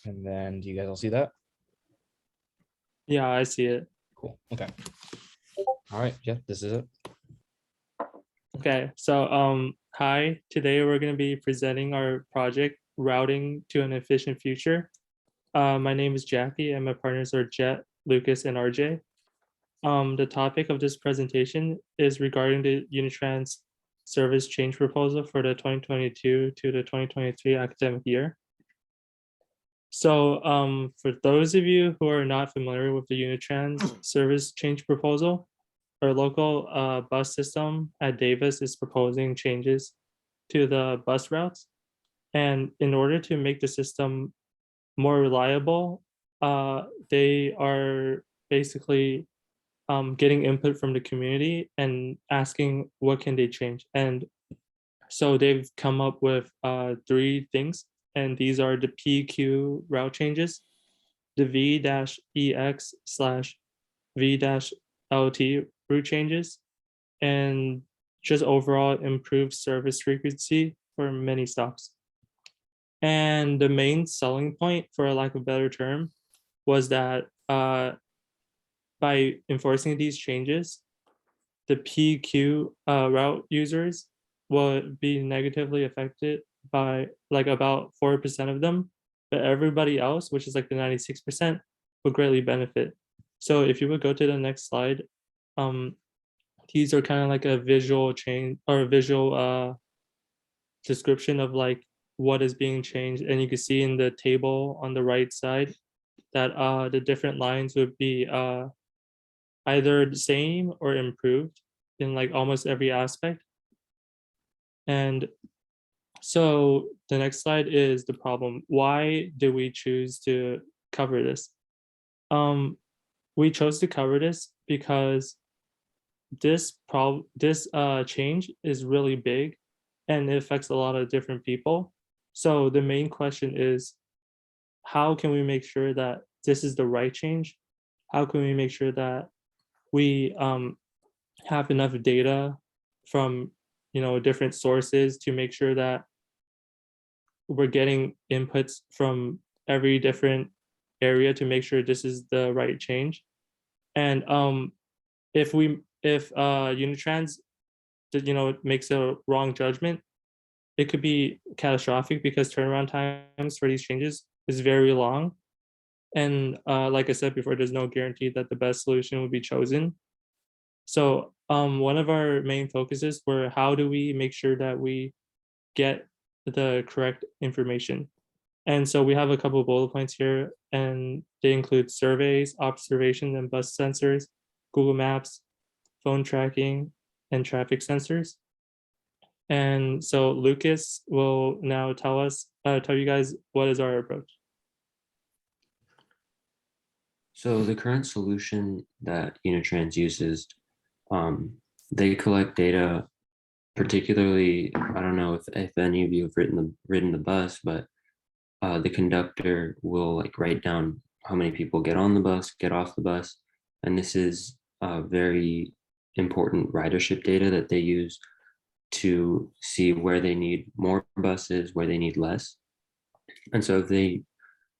And then do you guys all see that? Yeah, I see it. Cool. Okay. All right. Yeah, this is it. Okay, so hi. Today we're going to be presenting our project, Routing to an Efficient Future. My name is Jackie, and my partners are Jet, Lucas, and RJ. The topic of this presentation is regarding the Unitrans service change proposal for the 2022 to the 2023 academic year. So for those of you who are not familiar with the Unitrans service change proposal, our local bus system at Davis is proposing changes to the bus routes. And in order to make the system more reliable, they are basically getting input from the community and asking what can they change. And so they've come up with 3 things, and these are the PQ route changes, the V-EX/V-LT route changes, and just overall improved service frequency for many stops. And the main selling point, for lack of a better term, was that by enforcing these changes, the PQ route users will be negatively affected by like about 4% of them, but everybody else, which is like the 96%, will greatly benefit. So if you would go to the next slide, these are kind of like a visual change or a visual description of like what is being changed. And you can see in the table on the right side that the different lines would be either the same or improved in like almost every aspect. And so the next slide is the problem. Why do we choose to cover this? We chose to cover this because this change is really big and it affects a lot of different people. So the main question is, how can we make sure that this is the right change? How can we make sure that we have enough data from different sources to make sure that we're getting inputs from every different area to make sure this is the right change? And if Unitrans makes a wrong judgment, it could be catastrophic because turnaround times for these changes is very long. And like I said before, there's no guarantee that the best solution will be chosen. So one of our main focuses were, how do we make sure that we get the correct information? And so we have a couple of bullet points here, and they include surveys, observations, and bus sensors, Google Maps, phone tracking, and traffic sensors. And so Lucas will now tell you guys what is our approach. So the current solution that Unitrans uses, they collect data, particularly, I don't know if any of you have ridden the bus, but the conductor will like write down how many people get on the bus, get off the bus. And this is very important ridership data that they use to see where they need more buses, where they need less. And so if they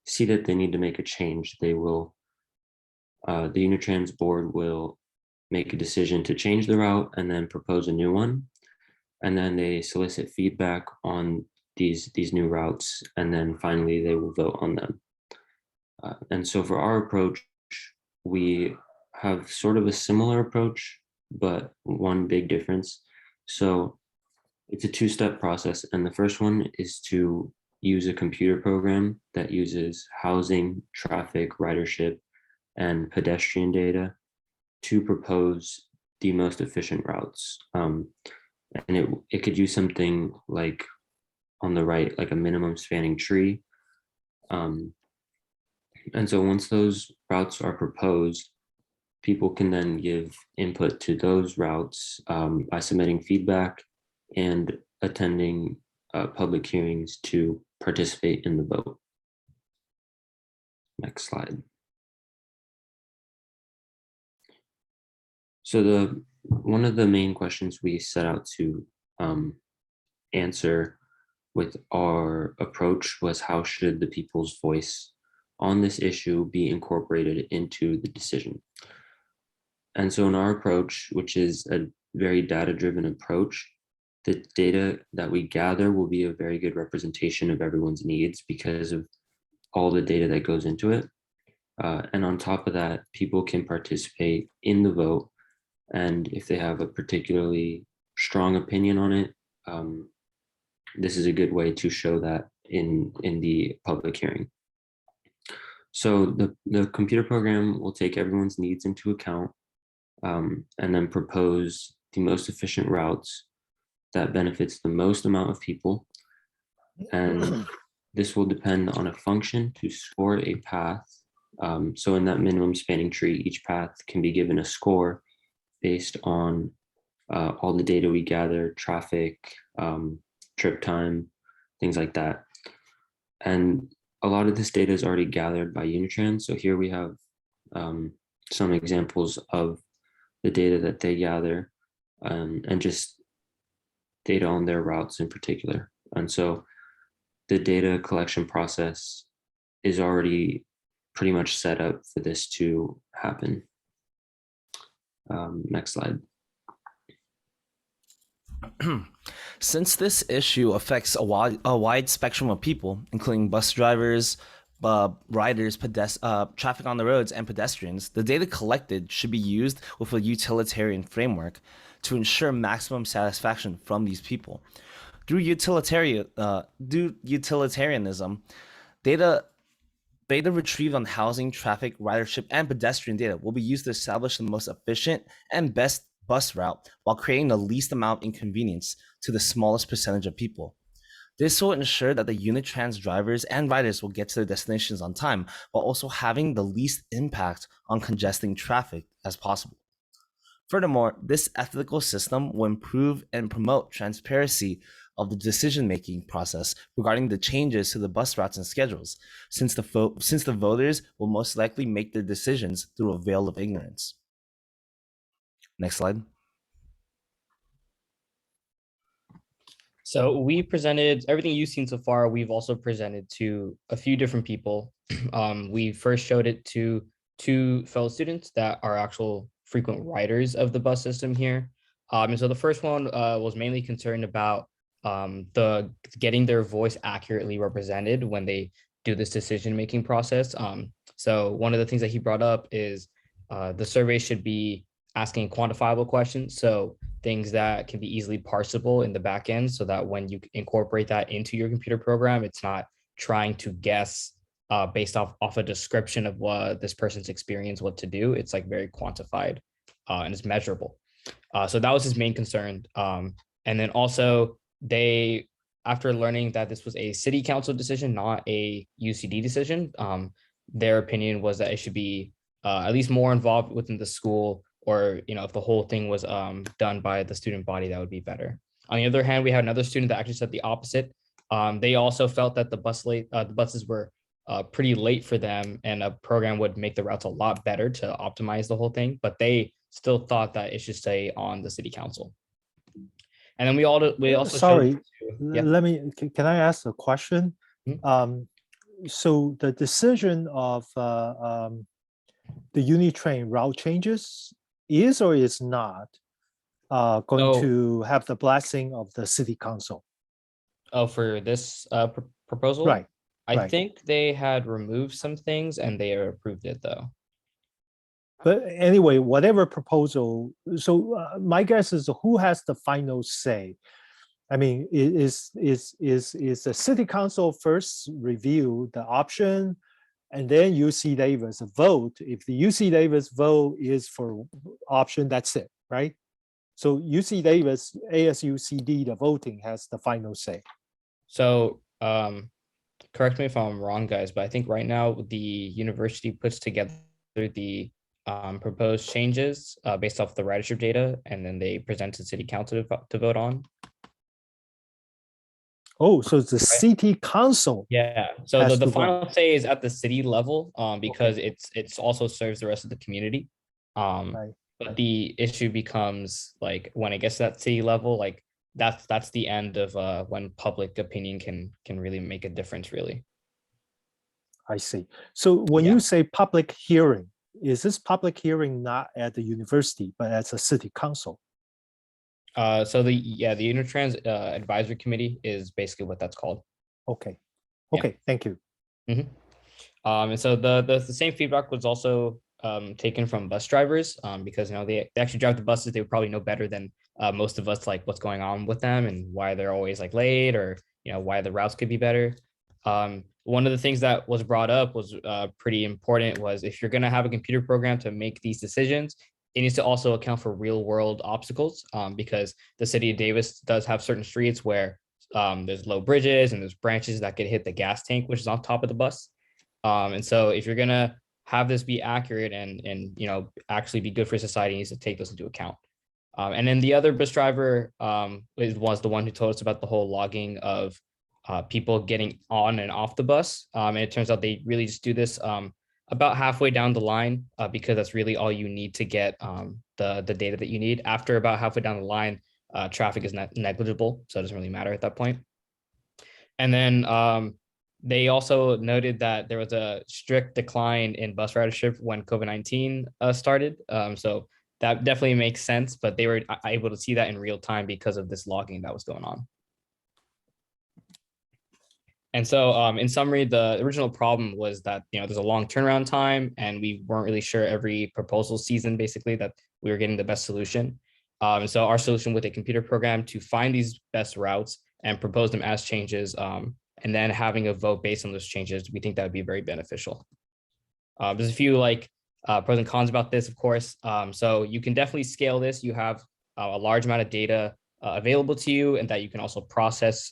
see that they need to make a change, they will, the Unitrans board will make a decision to change the route and then propose a new one. And then they solicit feedback on these new routes, and then finally they will vote on them. And so for our approach, we have sort of a similar approach, but one big difference. So it's a 2-step process. And the first one is to use a computer program that uses housing, traffic, ridership, and pedestrian data to propose the most efficient routes. And it could use something like on the right, like a minimum spanning tree. And so once those routes are proposed, people can then give input to those routes by submitting feedback and attending public hearings to participate in the vote. Next slide. So one of the main questions we set out to answer with our approach was, how should the people's voice on this issue be incorporated into the decision. And so in our approach, which is a very data-driven approach, the data that we gather will be a very good representation of everyone's needs because of all the data that goes into it. And on top of that, people can participate in the vote. And if they have a particularly strong opinion on it, this is a good way to show that in the public hearing. So the computer program will take everyone's needs into account and then propose the most efficient routes that benefits the most amount of people. And this will depend on a function to score a path. So in that minimum spanning tree, each path can be given a score based on all the data we gather, traffic, trip time, things like that. And a lot of this data is already gathered by Unitrans. So here we have some examples of the data that they gather and just data on their routes in particular. And so the data collection process is already pretty much set up for this to happen. Next slide. Since this issue affects a wide spectrum of people, including bus drivers, riders, traffic on the roads, and pedestrians, the data collected should be used with a utilitarian framework to ensure maximum satisfaction from these people. Through utilitarianism, data retrieved on housing, traffic, ridership, and pedestrian data will be used to establish the most efficient and best bus route while creating the least amount of inconvenience to the smallest percentage of people. This will ensure that the Unitrans drivers and riders will get to their destinations on time, while also having the least impact on congesting traffic as possible. Furthermore, this ethical system will improve and promote transparency of the decision-making process regarding the changes to the bus routes and schedules, since the voters will most likely make their decisions through a veil of ignorance. Next slide. So we presented everything you've seen so far. We've also presented to a few different people. We first showed it to 2 fellow students that are actual frequent riders of the bus system here. And so the first one was mainly concerned about getting their voice accurately represented when they do this decision-making process. So one of the things that he brought up is the survey should be asking quantifiable questions. So things that can be easily parsable in the back end so that when you incorporate that into your computer program, it's not trying to guess based off a description of what this person's experience, what to do. It's like very quantified and it's measurable. So that was his main concern. And then also they, after learning that this was a city council decision, not a UCD decision, their opinion was that it should be at least more involved within the school, or, you know, if the whole thing was done by the student body, that would be better. On the other hand, we had another student that actually said the opposite. They also felt that the buses were pretty late for them, and a program would make the routes a lot better to optimize the whole thing, but they still thought that it should stay on the city council. And then we also sorry, yeah. Can I ask a question? Mm-hmm. So the decision of the Unitrain route changes is or is not going to have the blessing of the city council? Oh, for this proposal? Right. I think they had removed some things and they approved it though. But anyway, whatever proposal, so my guess is who has the final say? I mean, is the city council first review the option, and then UC Davis vote? If the UC Davis vote is for option, that's it, right? So UC Davis, ASUCD, the voting has the final say. So correct me if I'm wrong, guys, but I think right now the university puts together the proposed changes based off the ridership data, and then they present to city council to vote on. Oh, so it's the city council. Yeah. So the final say is at the city level, because it's also serves the rest of the community. Right. But the issue becomes like when it gets to that city level, like that's the end of when public opinion can really make a difference, really. I see. So when Yeah. you say public hearing, is this public hearing not at the university, but at a city council? So the Unitrans Advisory Committee is basically what that's called. Okay. Yeah. Okay, thank you. And so the same feedback was also taken from bus drivers, because they actually drive the buses. They would probably know better than most of us, like what's going on with them and why they're always like late, or why the routes could be better. One of the things that was brought up was pretty important, was if you're going to have a computer program to make these decisions, it needs to also account for real world obstacles, because the city of Davis does have certain streets where there's low bridges and there's branches that could hit the gas tank, which is on top of the bus. And so if you're gonna have this be accurate and actually be good for society, it needs to take those into account. And then the other bus driver was the one who told us about the whole logging of people getting on and off the bus. And it turns out they really just do this about halfway down the line, because that's really all you need to get the data that you need. After about halfway down the line, traffic is negligible, so it doesn't really matter at that point. And then they also noted that there was a strict decline in bus ridership when COVID-19 started. So that definitely makes sense, but they were able to see that in real time because of this logging that was going on. And so in summary, the original problem was that there's a long turnaround time, and we weren't really sure every proposal season basically that we were getting the best solution. And so our solution with a computer program to find these best routes and propose them as changes, and then having a vote based on those changes, we think that would be very beneficial. There's a few pros and cons about this, of course. So you can definitely scale this. You have a large amount of data available to you, and that you can also process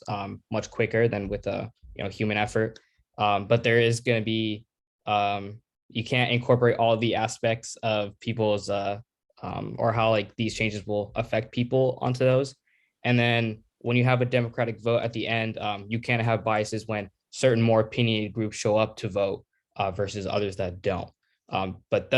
much quicker than with a human effort. But there is going to be you can't incorporate all the aspects of people's or how these changes will affect people onto those. And then when you have a democratic vote at the end, you can't have biases when certain more opinionated groups show up to vote versus others that don't. But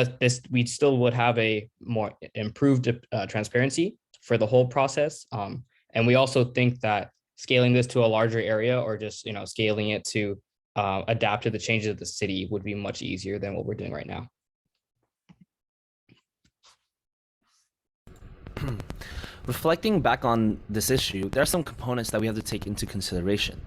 we still would have a more improved transparency for the whole process. And we also think that scaling this to a larger area, or just scaling it to adapt to the changes of the city, would be much easier than what we're doing right now. Reflecting back on this issue, there are some components that we have to take into consideration.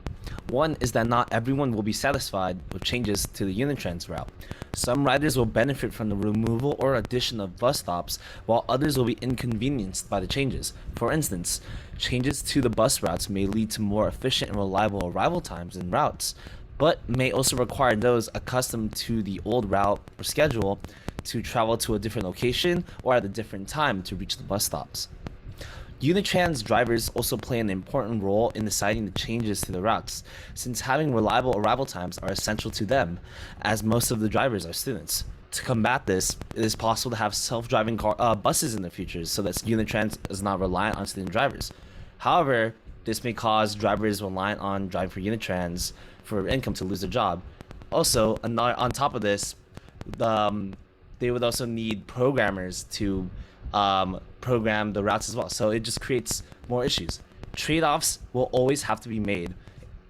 One is that not everyone will be satisfied with changes to the Unitrans route. Some riders will benefit from the removal or addition of bus stops, while others will be inconvenienced by the changes. For instance, changes to the bus routes may lead to more efficient and reliable arrival times and routes, but may also require those accustomed to the old route or schedule to travel to a different location or at a different time to reach the bus stops. Unitrans drivers also play an important role in deciding the changes to the routes, since having reliable arrival times are essential to them, as most of the drivers are students. To combat this, it is possible to have self-driving buses in the future, so that Unitrans is not reliant on student drivers. However, this may cause drivers reliant on driving for Unitrans for income to lose their job. Also, on top of this, they would also need programmers to program the routes as well. So it just creates more issues. Trade-offs will always have to be made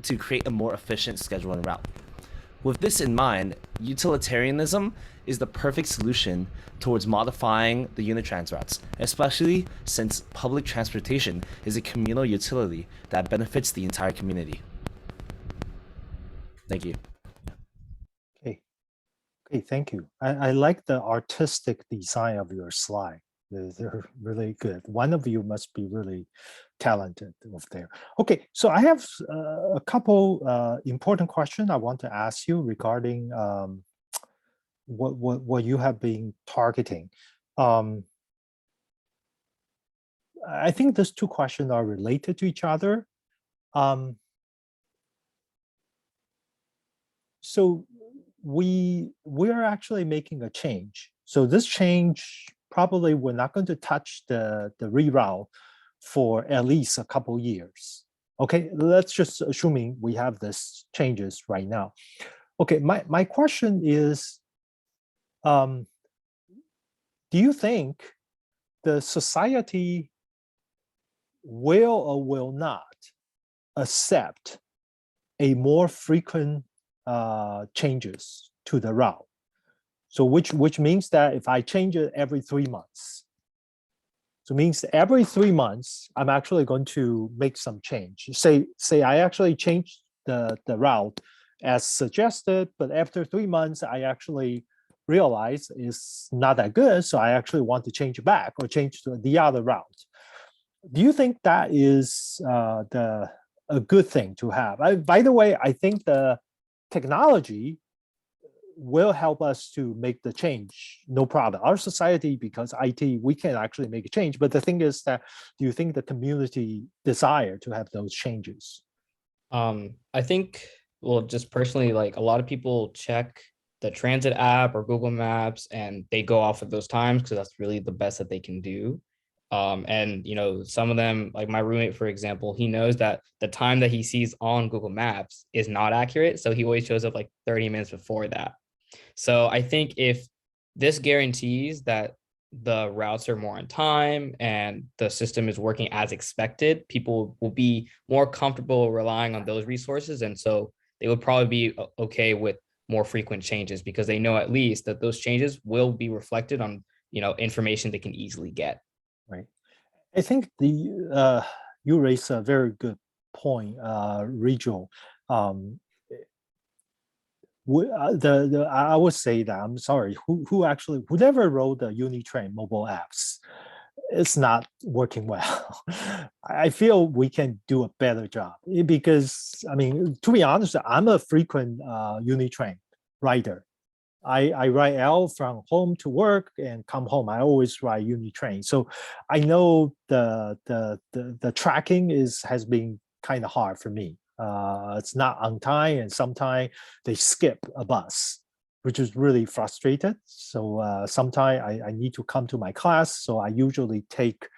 to create a more efficient schedule and route. With this in mind, utilitarianism is the perfect solution towards modifying the Unitrans routes, especially since public transportation is a communal utility that benefits the entire community. Thank you. Okay, thank you. I like the artistic design of your slide. They're really good. One of you must be really talented over there. Okay, so I have a couple important questions I want to ask you regarding what you have been targeting. I think these two questions are related to each other. So we're actually making a change. So this change, probably we're not going to touch the reroute for at least a couple years. Okay, let's just assuming we have this changes right now. Okay, my question is, do you think the society will or will not accept a more frequent changes to the route. So which means that if I change it every 3 months, so it means every 3 months, I'm actually going to make some change. Say I actually change the route as suggested, but after 3 months, I actually realize it's not that good. So I actually want to change it back or change to the other route. Do you think that is a good thing to have? By the way, I think the technology will help us to make the change, no problem. Our society, because IT, we can actually make a change. But the thing is that, do you think the community desire to have those changes? I think, well, just personally, like a lot of people check the transit app or Google Maps and they go off of those times because that's really the best that they can do. And some of them, like my roommate, for example, he knows that the time that he sees on Google Maps is not accurate. So he always shows up like 30 minutes before that. So I think if this guarantees that the routes are more on time and the system is working as expected, people will be more comfortable relying on those resources. And so they would probably be okay with more frequent changes because they know at least that those changes will be reflected on, information they can easily get. Right. I think you raise a very good point, Rachel. I would say that, I'm sorry, whoever wrote the Unitrain mobile apps, it's not working well. I feel we can do a better job because, I mean, to be honest, I'm a frequent Unitrain rider. I ride L from home to work and come home. I always ride Unitrain, so I know the tracking has been kind of hard for me. It's not on time, and sometimes they skip a bus, which is really frustrated. So sometimes I need to come to my class, so I usually take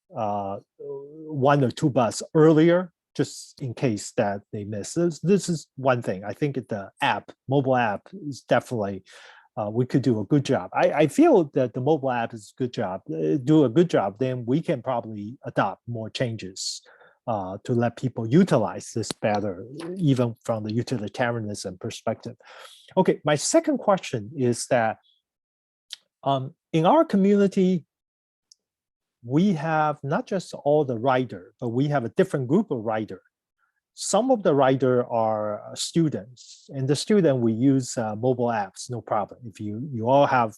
1 or 2 bus earlier, just in case that they miss. This is one thing. I think the mobile app is definitely, we could do a good job. I feel that the mobile app is do a good job, then we can probably adopt more changes to let people utilize this better, even from the utilitarianism perspective. Okay, my second question is that in our community, we have not just all the rider, but we have a different group of rider. Some of the rider are students, and the student we use mobile apps, no problem. If you all have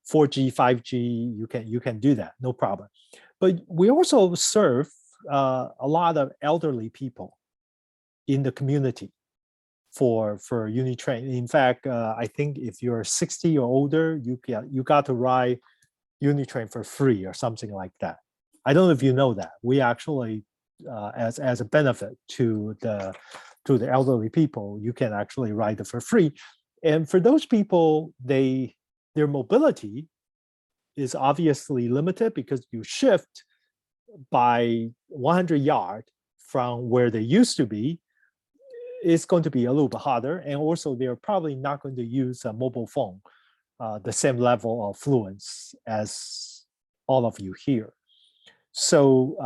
4G, 5G, you can do that, no problem. But we also serve a lot of elderly people in the community for Unitrain. In fact, I think if you're 60 or older, you got to ride Unitrain for free or something like that. I don't know if you know that. We actually, as a benefit to the elderly people, you can actually ride it for free. And for those people, their mobility is obviously limited because you shift by 100 yards from where they used to be. It's going to be a little bit harder. And also they're probably not going to use a mobile phone the same level of fluence as all of you here. So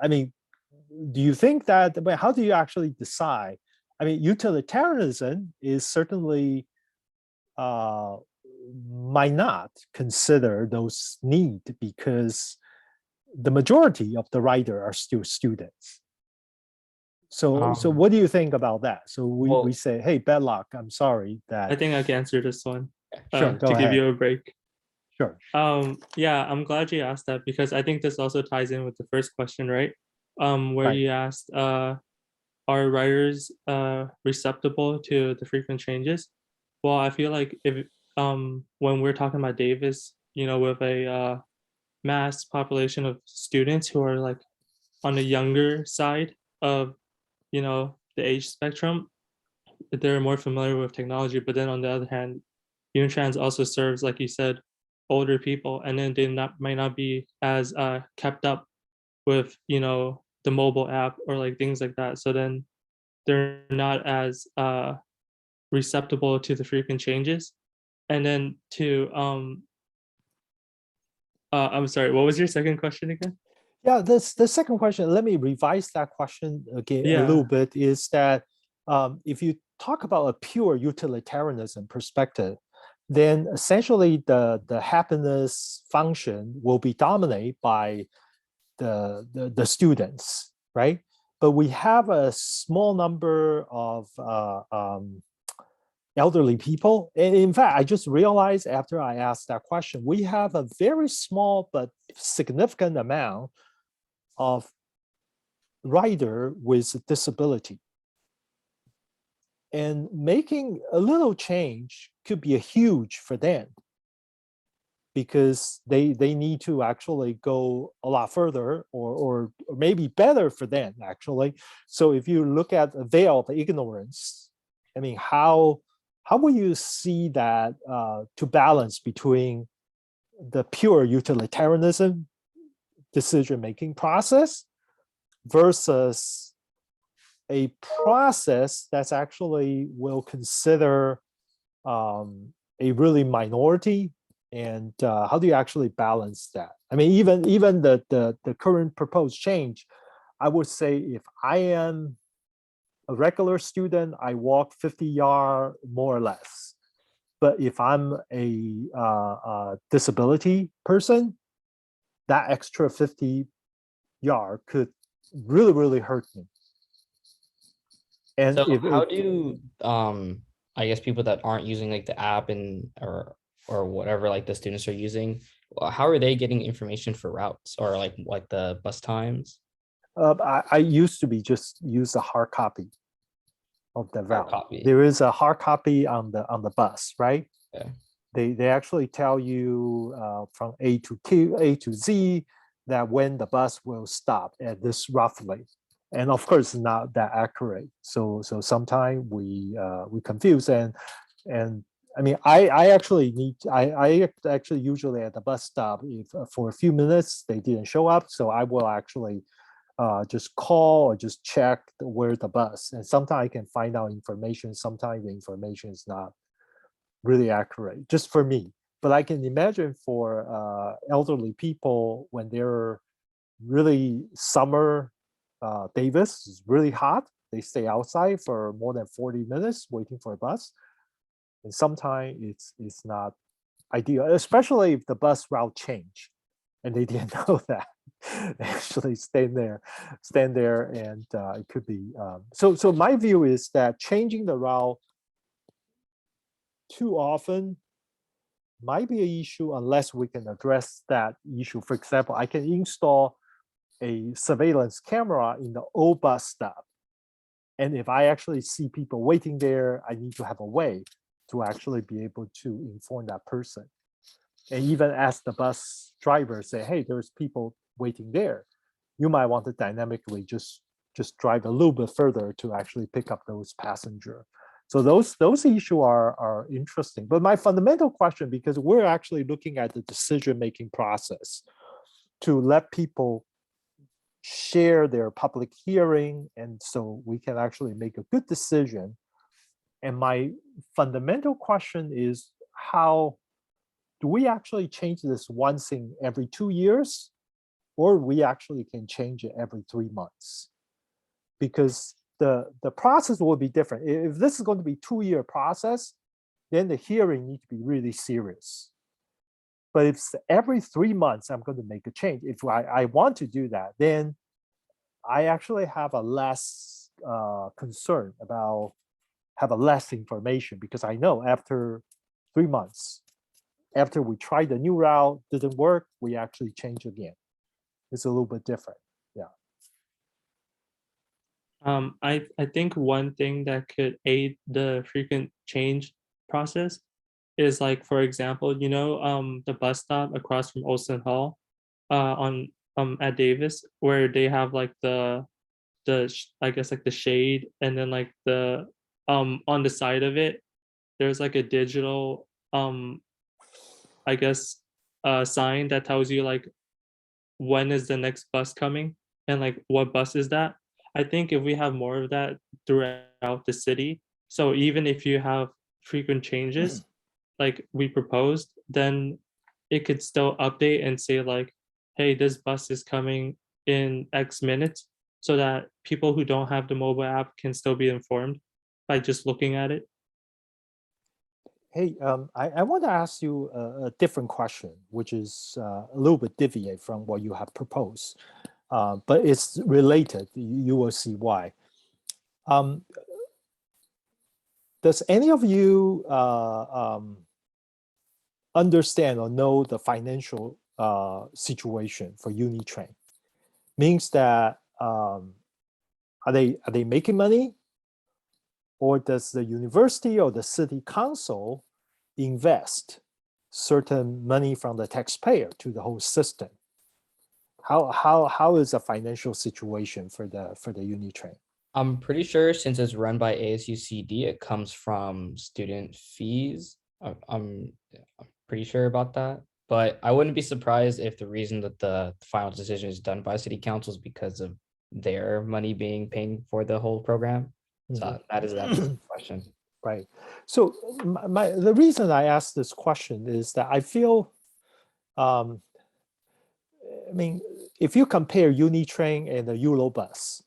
do you think that, how do you actually decide? I mean, utilitarianism is certainly might not consider those needs because the majority of the rider are still students. So what do you think about that? So we say, hey, bad luck. I'm sorry that. I think I can answer this one. Sure, to give you a break. Sure. Yeah, I'm glad you asked that because I think this also ties in with the first question, right? Where right. you asked, are riders receptible to the frequent changes? Well, I feel like if when we're talking about Davis, with a mass population of students who are like on the younger side of the age spectrum, they're more familiar with technology. But then on the other hand, Unitrans also serves, like you said, older people, and then they might not be as kept up with the mobile app or like things like that. So then they're not as receptible to the frequent changes. And then I'm sorry, what was your second question again? Yeah, the second question, let me revise that question again a Yeah. little bit, is that if you talk about a pure utilitarianism perspective, then essentially the happiness function will be dominated by the students, right? But we have a small number of elderly people. And in fact, I just realized after I asked that question, we have a very small but significant amount of rider with disability. And making a little change could be a huge for them, because they need to actually go a lot further, or maybe better for them actually. So if you look at a veil of ignorance, I mean, how will you see that to balance between the pure utilitarianism decision-making process versus a process that's actually will consider a really minority, and how do you actually balance that? I mean, even the current proposed change, I would say if I am a regular student, I walk 50 yards more or less. But if I'm a disability person, that extra 50 yard could really hurt me. And So if how do I guess people that aren't using like the app and or whatever like the students are using, how are they getting information for routes or like the bus times? I used to be just use a hard copy of the Hard route. copy. There is a hard copy on the bus, right? Yeah. They actually tell you from A to Z that when the bus will stop at this roughly, and of course not that accurate. So sometimes we confuse, and I mean I actually actually usually at the bus stop, if for a few minutes they didn't show up, so I will actually just call or just check where the bus, and sometimes I can find out information. Sometimes the information is not really accurate, just for me. But I can imagine for elderly people, when they're really summer, Davis is really hot, they stay outside for more than 40 minutes waiting for a bus. And sometimes it's not ideal, especially if the bus route change and they didn't know that. They actually stand there, and it could be. So my view is that changing the route too often might be an issue unless we can address that issue. For example, I can install a surveillance camera in the old bus stop. And if I actually see people waiting there, I need to have a way to actually be able to inform that person. And even ask the bus driver, say, hey, there's people waiting there. You might want to dynamically just drive a little bit further to actually pick up those passengers. So those issues are interesting. But my fundamental question, because we're actually looking at the decision-making process to let people share their public hearing, and so we can actually make a good decision. And my fundamental question is, how do we actually change this once in every 2 years, or we actually can change it every 3 months? Because the process will be different. If this is going to be 2-year process, then the hearing needs to be really serious. But if every 3 months I'm going to make a change, if I want to do that, then I actually have a less concern about, have a less information, because I know after 3 months, after we try the new route, didn't work, we actually change again. It's a little bit different. Yeah. I think one thing that could aid the frequent change process is, like, for example, the bus stop across from Olson Hall on at Davis, where they have like the I guess like the shade, and then like the on the side of it there's like a digital I guess sign that tells you like when is the next bus coming and like what bus is that. I think if we have more of that throughout the city, so even if you have frequent changes like we proposed, then it could still update and say like, hey, this bus is coming in X minutes, so that people who don't have the mobile app can still be informed by just looking at it. Hey, I want to ask you a different question, which is a little bit deviate from what you have proposed, but it's related. You will see why. Does any of you understand or know the financial situation for Unitrain? Means that are they making money, or does the university or the city council invest certain money from the taxpayer to the whole system? How is the financial situation for the Unitrain? I'm pretty sure since it's run by ASUCD, it comes from student fees. I'm pretty sure about that, but I wouldn't be surprised if the reason that the final decision is done by city council is because of their money being paying for the whole program. So that is that question. Right. So the reason I asked this question is that I feel, I mean, if you compare Unitrain and the Eurobus,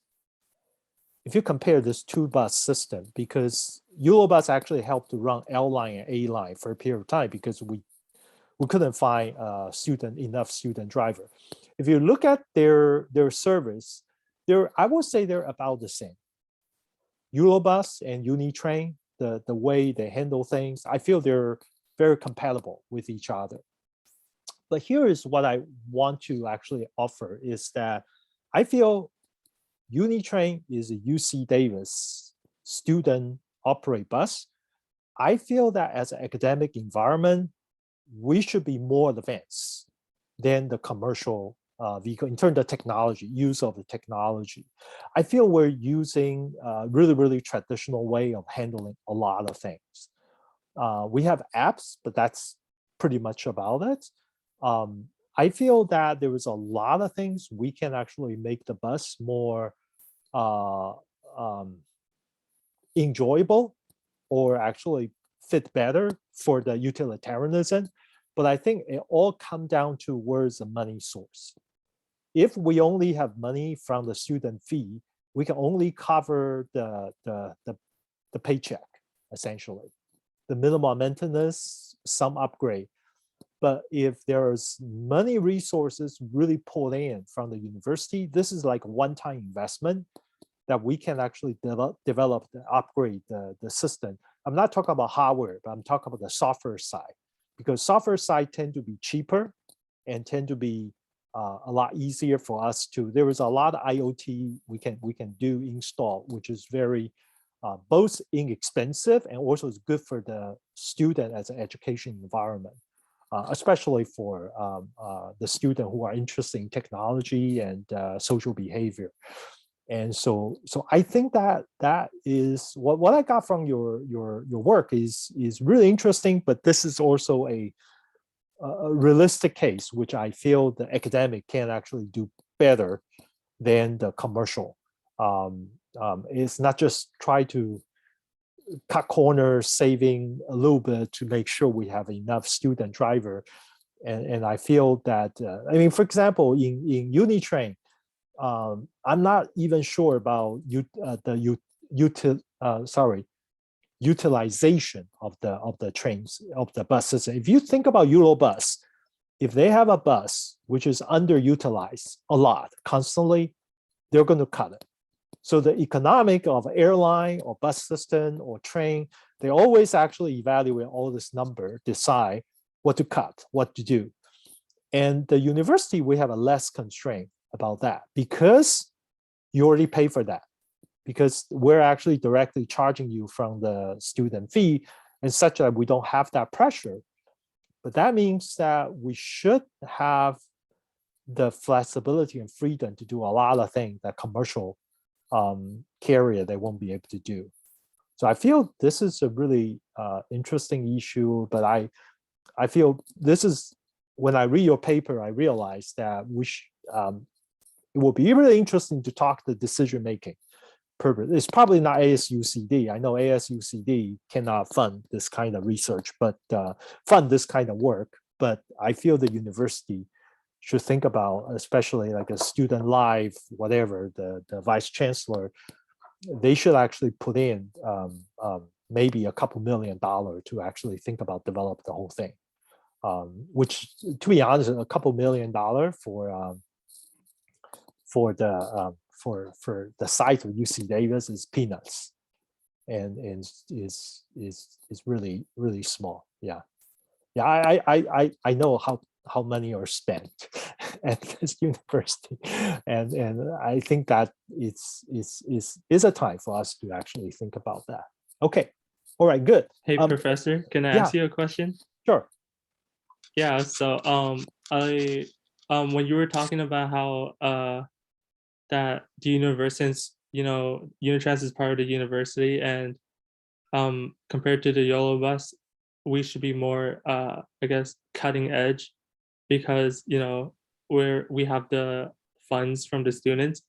if you compare this two bus system, because Eurobus actually helped to run L line and A line for a period of time because we couldn't find enough student driver. If you look at their service, I would say they're about the same. Eurobus and Unitrain, the way they handle things, I feel they're very compatible with each other. But here is what I want to actually offer is that I feel Unitrain is a UC Davis student operate bus. I feel that as an academic environment, we should be more advanced than the commercial vehicle in terms of technology, use of the technology. I feel we're using a really traditional way of handling a lot of things. We have apps, but that's pretty much about it. I feel that there is a lot of things we can actually make the bus more enjoyable or actually fit better for the utilitarianism. But I think it all comes down to where's the money source. If we only have money from the student fee, we can only cover the paycheck, essentially. The minimum maintenance, some upgrade. But if there's money resources really pulled in from the university, this is like a one-time investment that we can actually develop the upgrade the system. I'm not talking about hardware, but I'm talking about the software side, because software side tend to be cheaper and tend to be a lot easier for us to. There is a lot of IoT we can do install, which is very both inexpensive and also is good for the student as an education environment, especially for the student who are interested in technology and social behavior. And so I think that is what I got from your work is really interesting, but this is also a realistic case, which I feel the academic can actually do better than the commercial. It's not just try to cut corners, saving a little bit to make sure we have enough student driver. And I feel that, I mean, for example, in Unitrain, I'm not even sure about utilization of the trains, of the bus system. If you think about Eurobus, if they have a bus which is underutilized a lot constantly, they're going to cut it. So the economic of airline or bus system or train, they always actually evaluate all this number, decide what to cut, what to do. And the university, we have a less constraint about that because you already pay for that, because we're actually directly charging you from the student fee and such that we don't have that pressure. But that means that we should have the flexibility and freedom to do a lot of things that commercial carrier they won't be able to do. So I feel this is a really interesting issue, but I feel this is, when I read your paper, I realized that it will be really interesting to talk the decision making purpose. It's probably not ASUCD. I know ASUCD cannot fund this kind of research, but fund this kind of work. But I feel the university should think about, especially like a student life, whatever, the vice chancellor they should actually put in maybe a couple $1 million to actually think about develop the whole thing. Which, to be honest, a couple $1 million for the size of UC Davis is peanuts, and is really small. Yeah. I know how money are spent at this university, and I think that it's a time for us to actually think about that. Okay, all right, good. Hey, Professor, can I ask you a question? Sure. Yeah. So I when you were talking about how that the university, since Unitrans is part of the university, and compared to the YOLO bus, we should be more I guess cutting edge, because we have the funds from the students.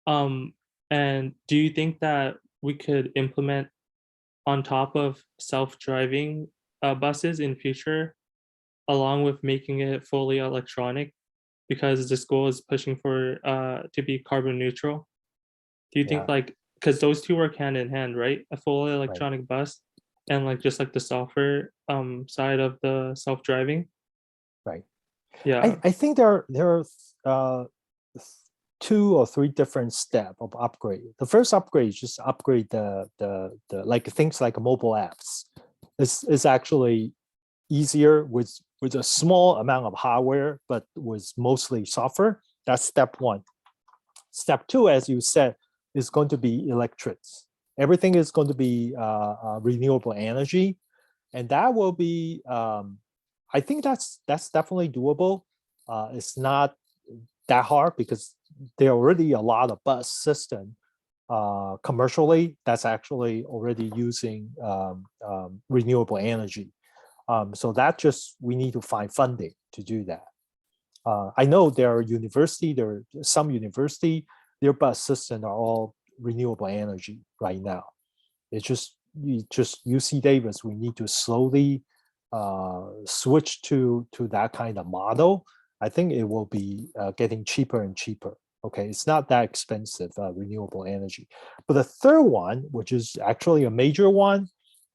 And do you think that we could implement on top of self-driving buses in future, along with making it fully electronic, because the school is pushing for to be carbon neutral? Do you think, like, because those two work hand in hand, right? A fully electronic bus and like just like the software side of the self-driving. Right. Yeah. I think there are 2 or 3 different steps of upgrade. The first upgrade is just upgrade the like things like mobile apps. It's actually easier with a small amount of hardware, but with mostly software. That's step 1. Step 2, as you said, is going to be electrics. Everything is going to be renewable energy, and that will be. I think that's definitely doable. It's not that hard because there are already a lot of bus system commercially that's actually already using renewable energy. So that just, we need to find funding to do that. I know there are some university, their bus system are all renewable energy right now. It's just UC Davis, we need to slowly switch to that kind of model. I think it will be getting cheaper and cheaper. Okay, it's not that expensive, renewable energy. But the third one, which is actually a major one,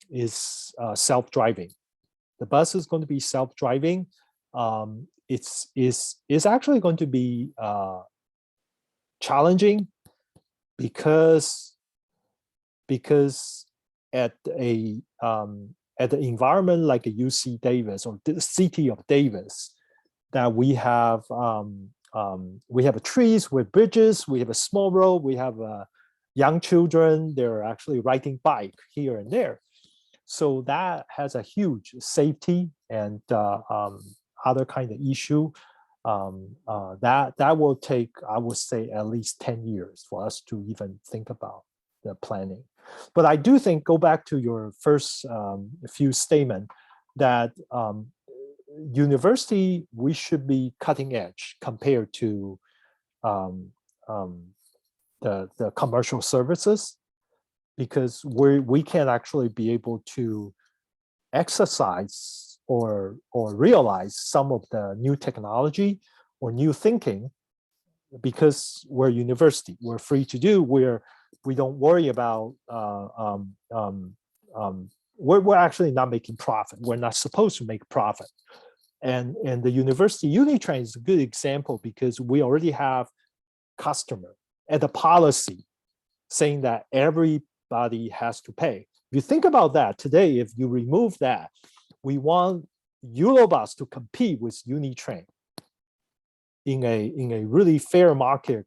is self-driving. The bus is going to be self-driving. It's actually going to be challenging because at the environment like a UC Davis or the city of Davis, that we have trees with bridges, we have a small road, we have young children, they're actually riding bike here and there. So that has a huge safety and other kind of issue. That will take, I would say, at least 10 years for us to even think about the planning. But I do think, go back to your first few statement, that university, we should be cutting edge compared to the commercial services, because we can actually be able to exercise or realize some of the new technology or new thinking, because we're university, we're free to do, we don't worry about we're actually not making profit. We're not supposed to make profit. And the university Unitrans is a good example, because we already have customer and the policy saying that everybody has to pay. If you think about that today, if you remove that, we want Eurobus to compete with Unitrain in a really fair market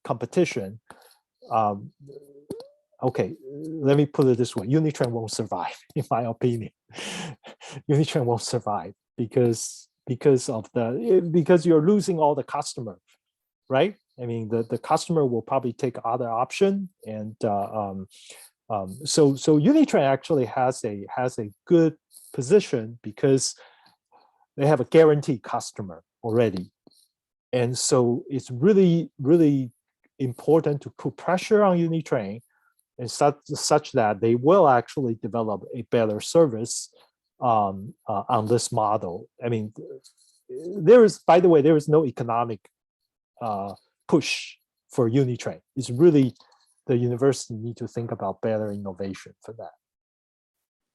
competition. Okay, let me put it this way: Unitrain won't survive, in my opinion. Unitrain won't survive because you're losing all the customer, right? I mean, the customer will probably take other option, and so Unitrain actually has a good position because they have a guaranteed customer already, and so it's really important to put pressure on Unitrain and such that they will actually develop a better service on this model. I mean, by the way, there is no economic push for Unitrain. It's really the university need to think about better innovation for that.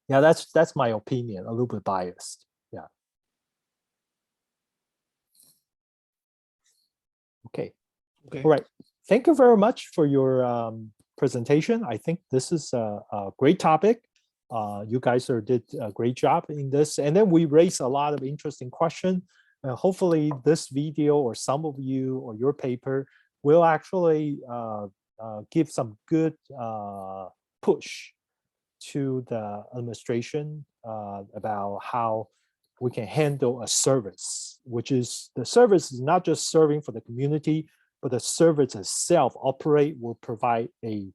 Yeah, that's my opinion, a little bit biased. Yeah. Okay. Okay. All right. Thank you very much for your presentation. I think this is a great topic. You guys did a great job in this. And then we raised a lot of interesting questions. Hopefully this video or some of you or your paper will actually give some good push to the administration about how we can handle a service, which is the service is not just serving for the community, but the service itself operate will provide a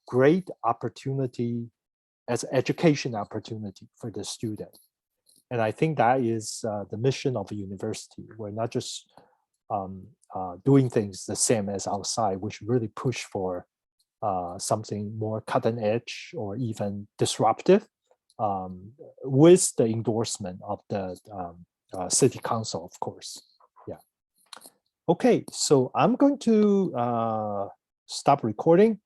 great opportunity as an education opportunity for the student. And I think that is the mission of a university. We're not just doing things the same as outside, which really push for something more cutting edge or even disruptive with the endorsement of the city council, of course. Yeah. Okay, so I'm going to stop recording.